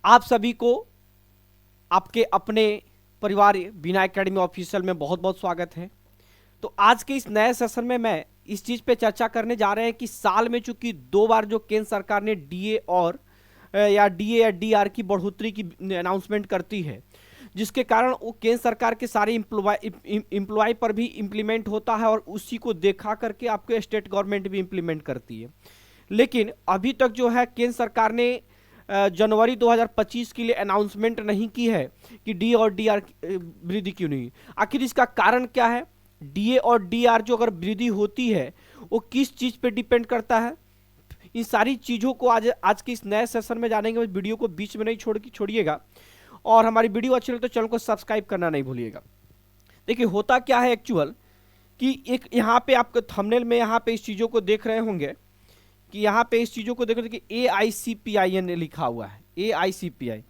आप सभी को आपके अपने परिवार बिना एकेडमी ऑफिशियल में बहुत बहुत स्वागत है। तो आज के इस नए सेशन में मैं इस चीज़ पे चर्चा करने जा रहे हैं कि साल में चूंकि 2 बार जो केंद्र सरकार ने डीए और या डीए या डीआर की बढ़ोतरी की अनाउंसमेंट करती है, जिसके कारण वो केंद्र सरकार के सारे इम्प्लॉय पर भी इम्प्लीमेंट होता है और उसी को देखा करके आपके स्टेट गवर्नमेंट भी इम्प्लीमेंट करती है। लेकिन अभी तक जो है केंद्र सरकार ने जनवरी 2025 के लिए अनाउंसमेंट नहीं की है कि डी और डीआर वृद्धि क्यों नहीं। आखिर इसका कारण क्या है? डीए और डीआर जो अगर वृद्धि होती है वो किस चीज पे डिपेंड करता है, इन सारी चीजों को आज आज के इस नए सेशन में जानेंगे। वीडियो को बीच में नहीं छोड़िएगा और हमारी वीडियो अच्छी लगे तो चैनल को सब्सक्राइब करना नहीं भूलिएगा। देखिए होता क्या है एक्चुअल कि एक यहाँ पे आपके थंबनेल में यहाँ पे इस चीजों को देख रहे होंगे कि यहाँ पे इस चीज़ों को देखो कि AICPIN लिखा हुआ है, AICPI।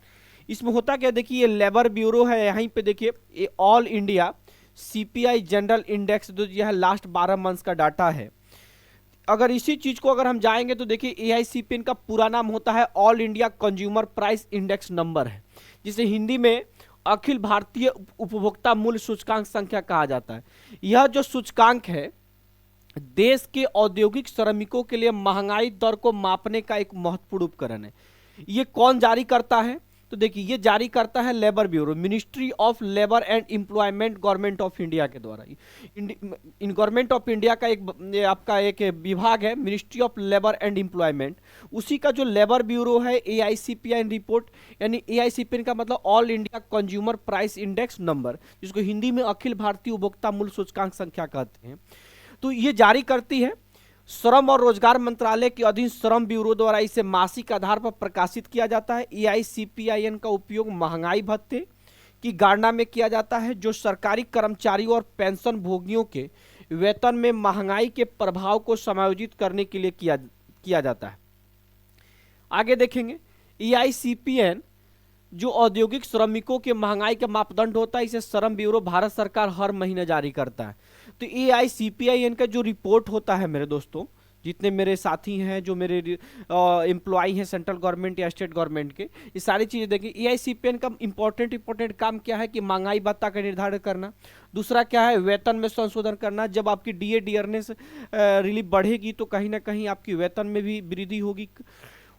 इसमें होता क्या, देखिए ये लेबर ब्यूरो है, यहीं पे देखिए ये all India CPI general index जो यह लास्ट 12 मंथ्स का डाटा है। अगर इसी चीज़ को अगर हम जाएंगे तो देखिए AICPIN का पूरा नाम होता है all India consumer price index number है, जिसे हिंदी में अखिल भारतीय उपभोक्ता मूल्य सूचकांक संख्या कहा जाता है। यह जो सूचकांक है देश के औद्योगिक श्रमिकों के लिए महंगाई दर को मापने का एक महत्वपूर्ण उपकरण है। ये कौन जारी करता है? तो देखिए ये जारी करता है labour bureau, ministry of labour and employment, government of India के द्वारा। इन गवर्नमेंट ऑफ इंडिया का आपका एक विभाग है ministry of labour and employment, उसी का जो लेबर ब्यूरो है AICPI रिपोर्ट, यानी AICPI का मतलब all India consumer price index number, जिसको हिंदी में अखिल भारतीय उपभोक्ता मूल्य सूचकांक संख्या कहते हैं। तो ये जारी करती है श्रम और रोजगार मंत्रालय के अधीन श्रम ब्यूरो द्वारा इसे मासिक आधार पर प्रकाशित किया जाता है। AICPIN का उपयोग महंगाई भत्ते की गणना में किया जाता है, जो सरकारी कर्मचारियों और पेंशन भोगियों के वेतन में महंगाई के प्रभाव को समायोजित करने के लिए किया जाता है। आगे देखेंगे AICPN जो औद्योगिक श्रमिकों के महंगाई का मापदंड होता है, इसे श्रम ब्यूरो भारत सरकार हर महीने जारी करता है। तो AICPIN का जो रिपोर्ट होता है मेरे दोस्तों, जितने मेरे साथी हैं जो मेरे एम्प्लॉय हैं सेंट्रल गवर्नमेंट या स्टेट गवर्नमेंट के, ये सारी चीज़ें देखिए। AICPIN का इंपॉर्टेंट काम क्या है कि महंगाई भत्ता का निर्धारण करना। दूसरा क्या है, वेतन में संशोधन करना। जब आपकी डीए डीआरनेस रिलीफ बढ़ेगी तो कहीं ना कहीं आपकी वेतन में भी वृद्धि होगी।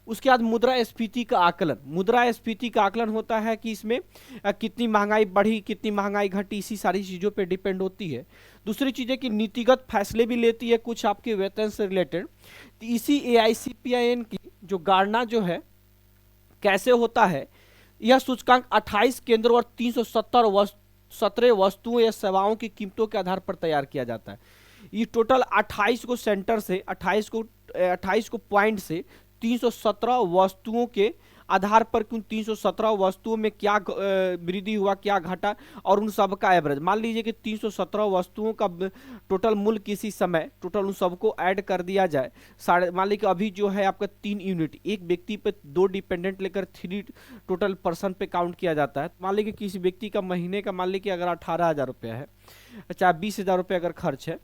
उसके बाद मुद्रास्फीति का आकलन। मुद्रास्फीति का आकलन होता है कि इसमें कितनी महंगाई बढ़ी, कितनी महंगाई घटी, इसी सारी चीज़ों पे डिपेंड होती है। दूसरी चीज़ है कि नीतिगत फैसले भी लेती है कुछ आपके वेतन से रिलेटेड। तो इसी AICPIN की जो गणना जो है कैसे होता है, यह सूचकांक 28 केंद्रों और 317 वस्तुओं या सेवाओं की कीमतों के आधार पर तैयार किया जाता है। ये टोटल 28 को सेंटर से 28 को पॉइंट से 317 वस्तुओं के आधार पर उन 317 वस्तुओं में क्या वृद्धि हुआ, क्या घटा, और उन सब का एवरेज। मान लीजिए कि 317 वस्तुओं का टोटल मूल्य किसी समय टोटल उन सबको ऐड कर दिया जाए। मान लीजिए कि अभी जो है आपका 3 यूनिट, एक व्यक्ति पे 2 डिपेंडेंट लेकर 3 टोटल पर्सन पे काउंट किया जाता है। मान लीजिए कि किसी व्यक्ति का महीने का मान लीजिए कि अगर 18,000 रुपया है, चाहे 20,000 रुपये अगर खर्च है,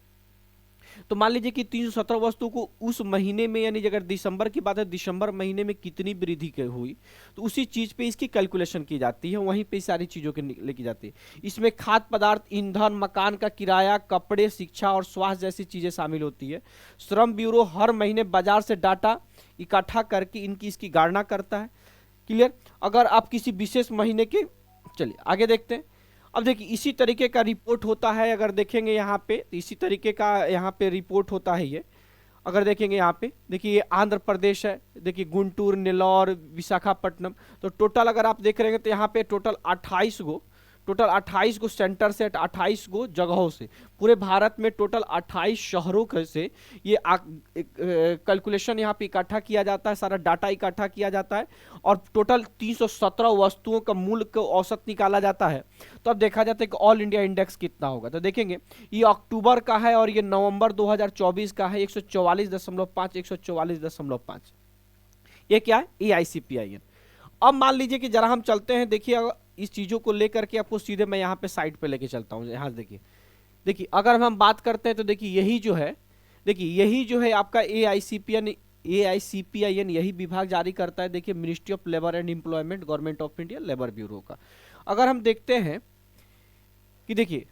तो मान लीजिए कि 317 वस्तु को उस महीने में, यानी अगर दिसंबर की बात है, दिसंबर महीने में कितनी वृद्धि हुई, तो उसी चीज पे इसकी कैलकुलेशन की जाती है, वहीं पे सारी चीजों के लिखी जाती है। इसमें खाद्य पदार्थ, ईंधन, मकान का किराया, कपड़े, शिक्षा और स्वास्थ्य जैसी चीजें शामिल होती है। श्रम ब्यूरो हर महीने बाजार से डाटा इकट्ठा करके इसकी गणना करता है। क्लियर? अगर आप किसी विशेष महीने के, चलिए आगे देखते हैं। अब देखिए इसी तरीके का रिपोर्ट होता है, अगर देखेंगे यहाँ पे तो इसी तरीके का यहाँ पे रिपोर्ट होता है ये। अगर देखेंगे यहाँ पे देखिए ये आंध्र प्रदेश है, देखिए गुंटूर, नेल्लौर, विशाखापट्टनम। तो टोटल अगर आप देख रहे हैं तो यहाँ पे टोटल 28 गो सेंटर से 28 गो जगहों से पूरे भारत में टोटल 28 शहरों से ये कैलकुलेशन यहाँ पे इकट्ठा किया जाता है, सारा डाटा इकट्ठा किया जाता है और टोटल 317 वस्तुओं का मूल्य का औसत निकाला जाता है। तो अब देखा जाता है कि ऑल इंडिया इंडेक्स कितना होगा। तो देखेंगे ये अक्टूबर का है और ये नवंबर 2024 का है। 144.5 144.5 ये क्या है, AICPIN। अब मान लीजिए कि जरा हम चलते हैं, देखिए इस चीजों को लेकर के आपको सीधे मैं यहाँ पे साइड पे लेके चलता हूँ। यहाँ देखिए अगर हम बात करते हैं तो देखिए यही जो है आपका AICPIN AICPIN यही विभाग जारी करता है, देखिए ministry of labour and employment, government of India, labour bureau का। अगर हम देखते हैं कि देखिए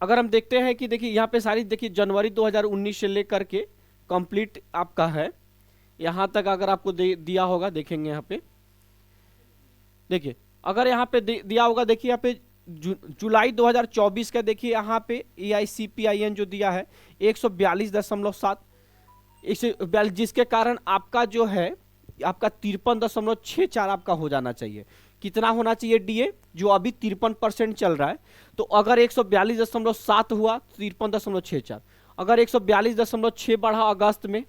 देखिए यहाँ पे सारी देखिए जनवरी 2019 से लेकर के कंप्लीट आपका है यहाँ तक, अगर आपको दिया होगा, देखेंगे यहाँ पे देखिए, अगर यहाँ पे दिया होगा, देखिए यहाँ पे जुलाई 2024 का देखिए यहाँ पे AICPIN जो दिया है 142.7, 142, जिसके कारण आपका जो है आपका 53.64 आपका हो जाना चाहिए। कितना होना चाहिए डीए, जो अभी 53% चल रहा है, तो अगर 142.7 हुआ 53.64, अगर 142.6 बढ़ा अगस्त में,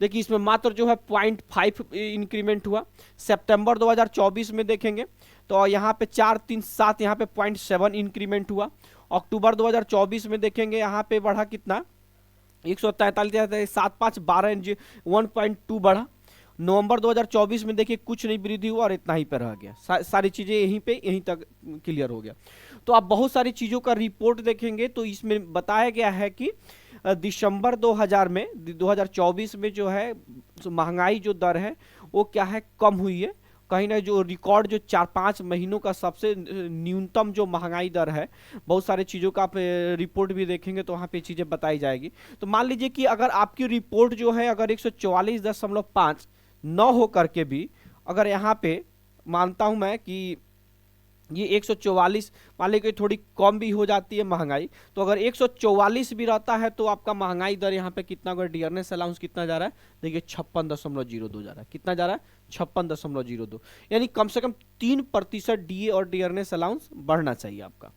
देखिए इसमें मात्र जो है 0.5 इंक्रीमेंट हुआ। सितंबर 2024 में देखेंगे तो यहाँ पे 437, यहाँ पे 0.7 इंक्रीमेंट हुआ। अक्टूबर 2024 में देखेंगे यहाँ पे बढ़ा कितना, 143, 75, 12, 1.2 बढ़ा। नवंबर 2024 में देखिए कुछ नहीं वृद्धि हुआ और इतना ही पे रह गया, सारी चीजें यहीं तक क्लियर हो गया। तो आप बहुत सारी चीजों का रिपोर्ट देखेंगे तो इसमें बताया गया है कि दिसंबर 2024 में जो है महंगाई जो दर है वो क्या है, कम हुई है। कहीं ना जो रिकॉर्ड जो 4-5 महीनों का सबसे न्यूनतम जो महंगाई दर है, बहुत सारी चीज़ों का आप रिपोर्ट भी देखेंगे तो वहाँ पे चीज़ें बताई जाएगी। तो मान लीजिए कि अगर आपकी रिपोर्ट जो है अगर 144.5 न हो करके भी अगर यहाँ पे मानता हूँ मैं कि ये 144 मान लीजिए थोड़ी कम भी हो जाती है महंगाई, तो अगर 144 भी रहता है तो आपका महंगाई दर यहाँ पे कितना, अगर डियरनेस अलाउंस कितना जा रहा है, देखिए 56.02 जा रहा है। कितना जा रहा है, 56.02, यानी कम से कम 3% डीए और डियरनेस अलाउंस बढ़ना चाहिए आपका।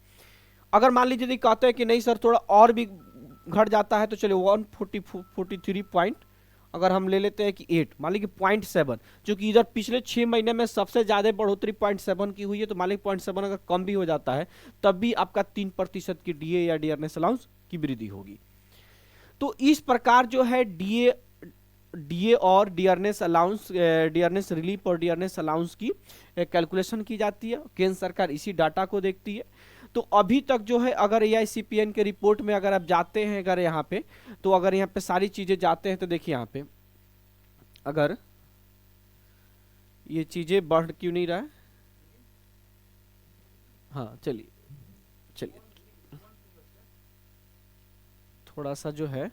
अगर मान लीजिए यदि कहते हैं कि नहीं सर थोड़ा और भी घट जाता है तो चलिए 143 पॉइंट अगर हम ले लेते हैं कि 8, मान लीजिए 0.7, जो कि इधर पिछले 6 महीने में सबसे ज्यादा बढ़ोतरी 0.7 की हुई है, तो मान लीजिए 0.7 अगर कम भी हो जाता है तब भी आपका 3% की डीए या डियरनेस अलाउंस की वृद्धि होगी। तो इस प्रकार जो है डीए और डियरनेस अलाउंस, डियरनेस रिलीफ और डियरनेस अलाउंस की कैलकुलेशन की जाती है। केंद्र सरकार इसी डाटा को देखती है। तो अभी तक जो है अगर AICPN के रिपोर्ट में अगर आप जाते हैं अगर यहाँ पे, तो अगर यहाँ पे सारी चीजें जाते हैं तो देखिए यहाँ पे अगर ये चीजें बढ़ क्यों नहीं रहा है, हाँ चलिए थोड़ा सा जो है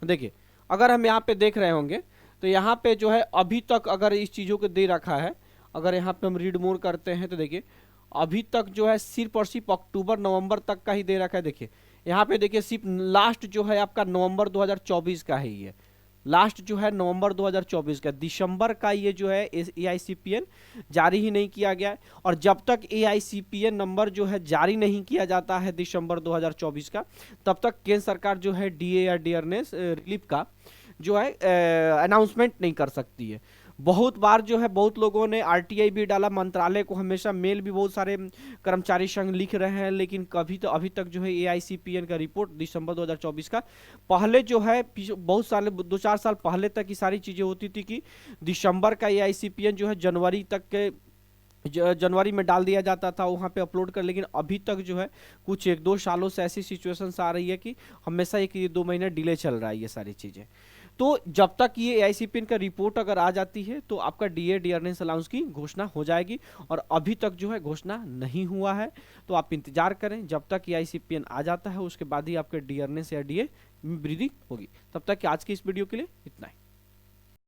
देखिए, अगर हम यहाँ पे देख रहे होंगे तो यहाँ पे जो है अभी तक अगर इस चीजों को दे रखा है, अगर यहाँ पे हम रीड मोर करते हैं तो देखिए अभी तक जो है सिर्फ और सिर्फ अक्टूबर नवंबर तक का ही दे रखा है। देखिए यहाँ पे देखिए सिर्फ लास्ट जो है आपका नवंबर 2024 का ही है, लास्ट जो है नवंबर 2024 का, दिसंबर का ये जो है AICPN जारी ही नहीं किया गया है। और जब तक AICPN नंबर जो है जारी नहीं किया जाता है दिसंबर 2024 का, तब तक केंद्र सरकार जो है डीए या डियरनेस रिलीफ का जो है अनाउंसमेंट नहीं कर सकती है। बहुत बार जो है बहुत लोगों ने RTI भी डाला, मंत्रालय को हमेशा मेल भी बहुत सारे कर्मचारी संघ लिख रहे हैं, लेकिन कभी तो अभी तक जो है AICPN का रिपोर्ट दिसंबर 2024 का, पहले जो है बहुत साल 2-4 साल पहले तक की सारी चीज़ें होती थी कि दिसंबर का AICPN जो है जनवरी तक के जनवरी में डाल दिया जाता था वहाँ पे अपलोड कर, लेकिन अभी तक जो है कुछ 1-2 सालों से ऐसी सिचुएशंस आ रही है कि हमेशा 1-2 महीने डिले चल रहा है ये सारी चीज़ें। तो जब तक ये AICPN का रिपोर्ट अगर आ जाती है तो आपका डीए डियरनेस अलाउंस की घोषणा हो जाएगी, और अभी तक जो है घोषणा नहीं हुआ है, तो आप इंतजार करें जब तक AICPN आ जाता है, उसके बाद ही आपके डियरनेस या डीए में वृद्धि होगी। तब तक आज की इस वीडियो के लिए इतना ही।